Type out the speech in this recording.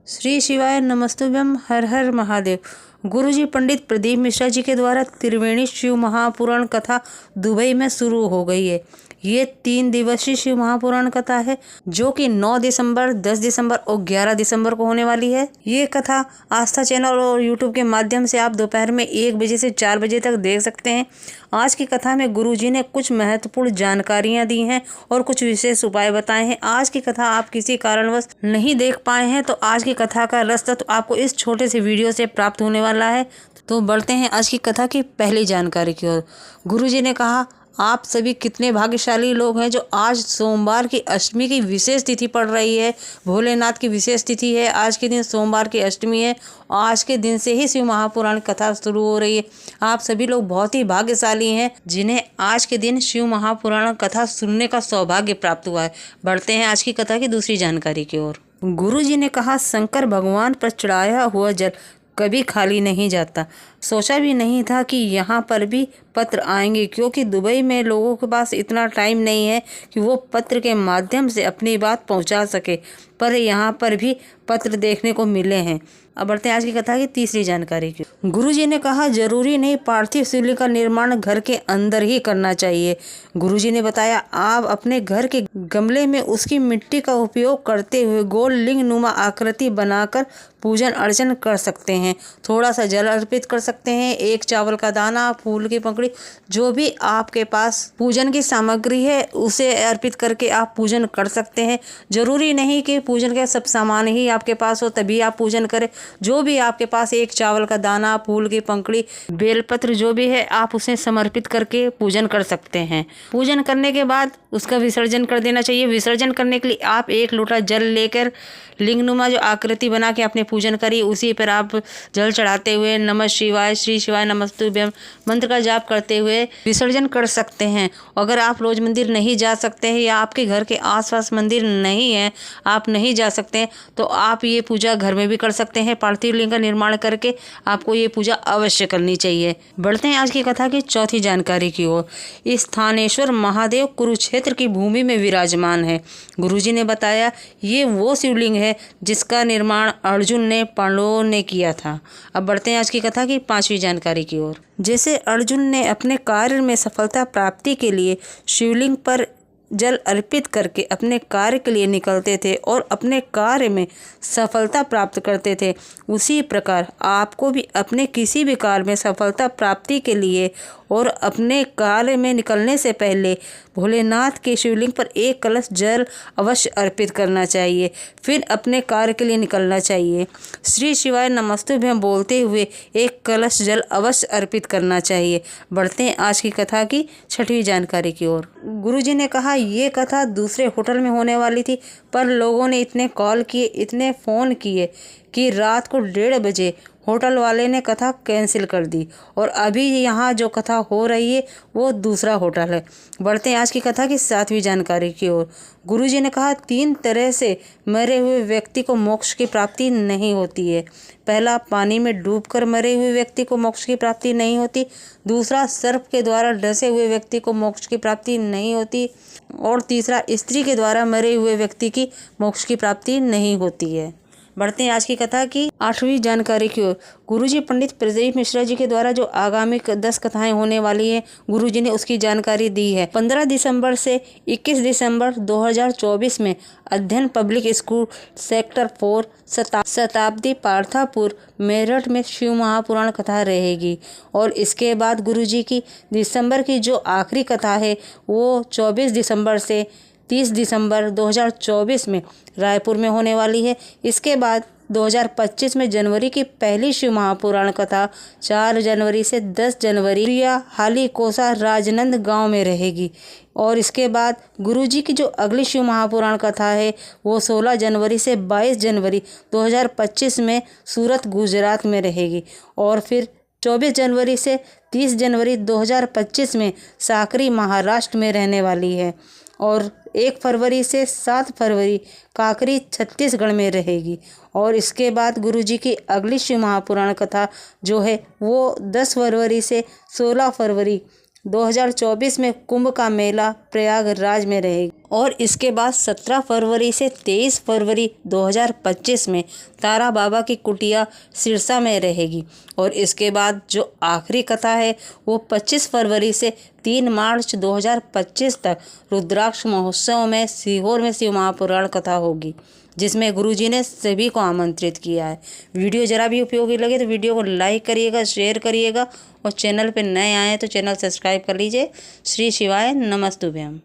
श्री शिवाय नमस्तुभ्यम। हर हर महादेव। गुरुजी पंडित प्रदीप मिश्रा जी के द्वारा त्रिवेणी शिव महापुराण कथा दुबई में शुरू हो गई है। ये 3 दिवसीय शिव महापुराण कथा है जो कि 9 दिसंबर, 10 दिसंबर और 11 दिसंबर को होने वाली है। ये कथा आस्था चैनल और यूट्यूब के माध्यम से आप दोपहर में 1 बजे से 4 बजे तक देख सकते हैं। आज की कथा में गुरुजी ने कुछ महत्वपूर्ण जानकारियां दी हैं और कुछ विशेष उपाय बताए हैं। आज की कथा आप किसी कारणवश नहीं देख पाए हैं तो आज की कथा का रस तत्व आपको इस छोटे से वीडियो से प्राप्त होने वाला है। तो बढ़ते हैं आज की कथा की पहली जानकारी की ओर। गुरुजी ने कहा, आप सभी कितने भाग्यशाली लोग हैं जो आज सोमवार की अष्टमी की विशेष तिथि पड़ रही है। भोलेनाथ की विशेष तिथि है। आज के दिन सोमवार की अष्टमी है और आज के दिन से ही शिव महापुराण कथा शुरू हो रही है। आप सभी लोग बहुत ही भाग्यशाली हैं जिन्हें आज के दिन शिव महापुराण कथा सुनने का सौभाग्य प्राप्त हुआ है। बढ़ते हैं आज की कथा की दूसरी जानकारी की ओर। गुरुजी ने कहा, शंकर भगवान पर चढ़ाया हुआ जल कभी खाली नहीं जाता। सोचा भी नहीं था कि यहाँ पर भी पत्र आएंगे, क्योंकि दुबई में लोगों के पास इतना टाइम नहीं है कि वो पत्र के माध्यम से अपनी बात पहुँचा सके, पर यहाँ पर भी पत्र देखने को मिले हैं। अब बढ़ते हैं आज की कथा की तीसरी जानकारी की। गुरुजी ने कहा, जरूरी नहीं पार्थिव शिवलिंग का निर्माण घर के अंदर ही करना चाहिए। गुरुजी ने बताया, आप अपने घर के गमले में उसकी मिट्टी का उपयोग करते हुए गोल लिंग नुमा आकृति बनाकर पूजन अर्चन कर सकते हैं। थोड़ा सा जल अर्पित कर सकते हैं, 1 चावल का दाना, फूल की पंखुड़ी, जो भी आपके पास पूजन की सामग्री है उसे अर्पित करके आप पूजन कर सकते हैं। जरूरी नहीं कि पूजन के सब सामान ही आपके पास हो तभी आप पूजन करें। जो भी आपके पास 1 चावल का दाना, फूल की पंखुड़ी, बेलपत्र जो भी है आप उसे समर्पित करके पूजन कर सकते हैं। पूजन करने के बाद उसका विसर्जन कर देना चाहिए। विसर्जन करने के लिए आप 1 लोटा जल लेकर लिंगनुमा जो आकृति बना के आपने पूजन करी उसी पर आप जल चढ़ाते हुए नमः शिवाय, श्री शिवाय नमस्तुभ्यम मंत्र का जाप करते हुए विसर्जन कर सकते हैं। अगर आप रोज मंदिर नहीं जा सकते हैं या आपके घर के आसपास मंदिर नहीं है, आप नहीं जा सकते हैं, तो आप ये पूजा घर में भी कर सकते हैं। पार्थिव लिंग का निर्माण करके आपको ये पूजा अवश्य करनी चाहिए। बढ़ते हैं आज की कथा की चौथी जानकारी की ओर। स्थानेश्वर महादेव कुरुक्षेत्र की भूमि में विराजमान है। गुरुजी ने बताया, ये वो शिवलिंग है जिसका निर्माण अर्जुन ने पांडवों ने किया था। अब बढ़ते हैं आज की कथा की 5वीं जानकारी की ओर। जैसे अर्जुन ने अपने कार्य में सफलता प्राप्ति के लिए शिवलिंग पर जल अर्पित करके अपने कार्य के लिए निकलते थे और अपने कार्य में सफलता प्राप्त करते थे, उसी प्रकार आपको भी अपने किसी भी कार्य में सफलता प्राप्ति के लिए और अपने कार्य में निकलने से पहले भोलेनाथ के शिवलिंग पर 1 कलश जल अवश्य अर्पित करना चाहिए, फिर अपने कार्य के लिए निकलना चाहिए। श्री शिवाय नमस्तुभ्यम बोलते हुए 1 कलश जल अवश्य अर्पित करना चाहिए। बढ़ते हैं आज की कथा की 6वीं जानकारी की ओर। गुरुजी ने कहा, ये कथा दूसरे होटल में होने वाली थी, पर लोगों ने इतने कॉल किए, इतने फ़ोन किए कि रात को 1:30 बजे होटल वाले ने कथा कैंसिल कर दी और अभी यहाँ जो कथा हो रही है वो दूसरा होटल है। बढ़ते हैं आज की कथा की 7वीं जानकारी की ओर। गुरुजी ने कहा, 3 तरह से मरे हुए व्यक्ति को मोक्ष की प्राप्ति नहीं होती है। पहला, पानी में डूबकर मरे हुए व्यक्ति को मोक्ष की प्राप्ति नहीं होती। दूसरा, सर्प के द्वारा डसे हुए व्यक्ति को मोक्ष की प्राप्ति नहीं होती। और तीसरा, स्त्री के द्वारा मरे हुए व्यक्ति की मोक्ष की प्राप्ति नहीं होती है। बढ़ते हैं आज की कथा की 8वीं जानकारी की ओर। गुरुजी पंडित प्रदीप मिश्रा जी के द्वारा जो आगामी 10 कथाएं होने वाली हैं, गुरुजी ने उसकी जानकारी दी है। 15 दिसंबर से 21 दिसंबर 2024 में अध्ययन पब्लिक स्कूल सेक्टर 4 शताब्दी पार्थापुर मेरठ में शिव महापुराण कथा रहेगी। और इसके बाद गुरुजी की दिसंबर की जो आखिरी कथा है वो 24 दिसंबर से 30 दिसंबर 2024 में रायपुर में होने वाली है। इसके बाद 2025 में जनवरी की पहली शिव महापुराण कथा 4 जनवरी से 10 जनवरी हाली कोसा राजनंद गांव में रहेगी। और इसके बाद गुरुजी की जो अगली शिव महापुराण कथा है वो 16 जनवरी से 22 जनवरी 2025 में सूरत गुजरात में रहेगी। और फिर 24 जनवरी से 30 जनवरी 2025 में साकरी महाराष्ट्र में रहने वाली है। और 1 फरवरी से 7 फरवरी काकरी छत्तीसगढ़ में रहेगी। और इसके बाद गुरुजी की अगली शिव महापुराण कथा जो है वो 10 फरवरी से 16 फरवरी 2024 में कुंभ का मेला प्रयागराज में रहेगी। और इसके बाद 17 फरवरी से 23 फरवरी 2025 में तारा बाबा की कुटिया सिरसा में रहेगी। और इसके बाद जो आखिरी कथा है वो 25 फरवरी से 3 मार्च 2025 तक रुद्राक्ष महोत्सव में सीहोर में शिव महापुराण कथा होगी, जिसमें गुरुजी ने सभी को आमंत्रित किया है। वीडियो जरा भी उपयोगी लगे तो वीडियो को लाइक करिएगा, शेयर करिएगा और चैनल पर नए आए तो चैनल सब्सक्राइब कर लीजिए। श्री शिवाय नमस्तुभ्यम।